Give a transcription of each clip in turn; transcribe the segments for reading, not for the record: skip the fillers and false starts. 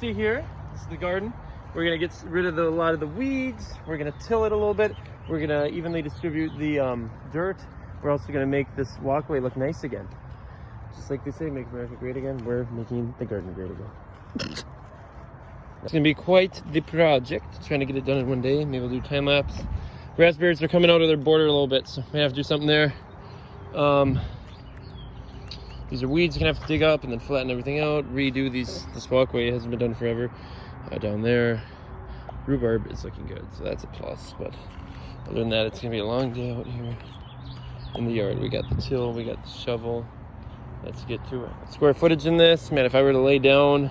See here, this is the garden. We're gonna get rid of a lot of the weeds. We're gonna till it a little bit. We're gonna evenly distribute the dirt. We're also gonna make this walkway look nice again. Just like they say, make America great again. We're making the garden great again. It's gonna be quite the project. Trying to get it done in one day. Maybe we'll do time lapse. Raspberries are coming out of their border a little bit, so we have to do something there. These are weeds you're gonna have to dig up and then flatten everything out. Redo this walkway. It hasn't been done forever. Down there, rhubarb is looking good, so that's a plus. But other than that, it's gonna be a long day out here in the yard. We got the till, we got the shovel. Let's get to it. Square footage in this, man, if I were to lay down,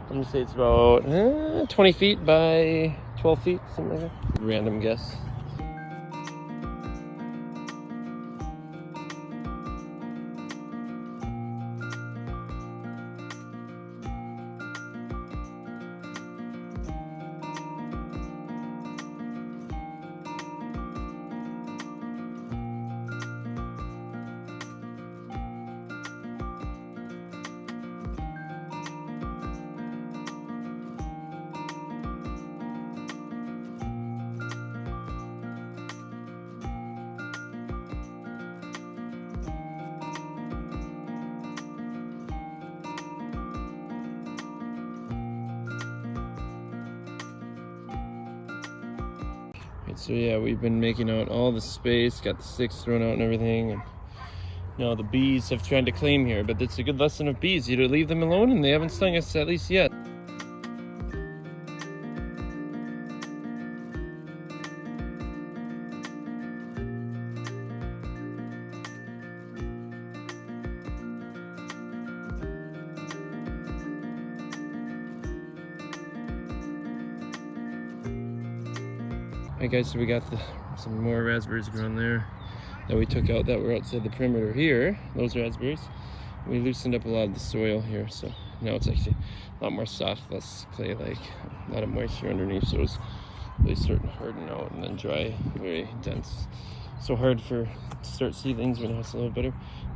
I'm gonna say it's about 20 feet by 12 feet, something like that. Random guess. So yeah, we've been making out all the space, got the sticks thrown out and everything, and now the bees have tried to claim here, but it's a good lesson of bees. You leave them alone and they haven't stung us, at least yet. Alright guys, so we got some more raspberries growing there that we took out that were outside the perimeter here. Those raspberries. We loosened up a lot of the soil here, so now it's actually a lot more soft, less clay-like, a lot of moisture underneath, so it's really starting to harden out and then dry, very dense. So hard to start seedlings, but now it's a little better.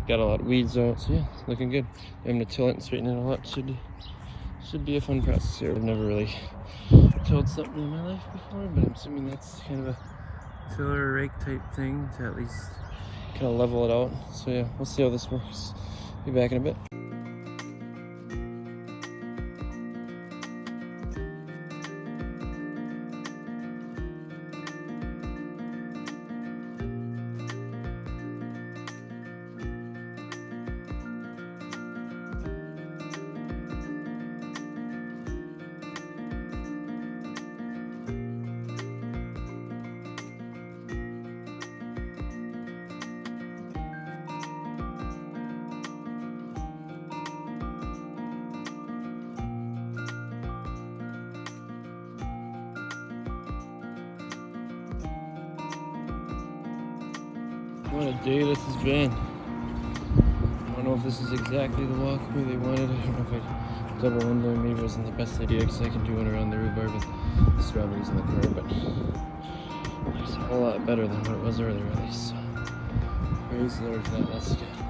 Got a lot of weeds out, so yeah, looking good. I'm gonna till it and straighten it all up. Should be a fun process here. I've never really tilled something in my life before, but I'm assuming that's kind of a tiller rake type thing to at least kind of level it out. So yeah, we'll see how this works. Be back in a bit. What a day this has been. I don't know if this is exactly the walkway they wanted. I don't know if I double window maybe wasn't the best idea because I can do one around the rhubarb with strawberries in the car, but it's a whole lot better than what it was earlier at least. So praise the Lord for that, that's good.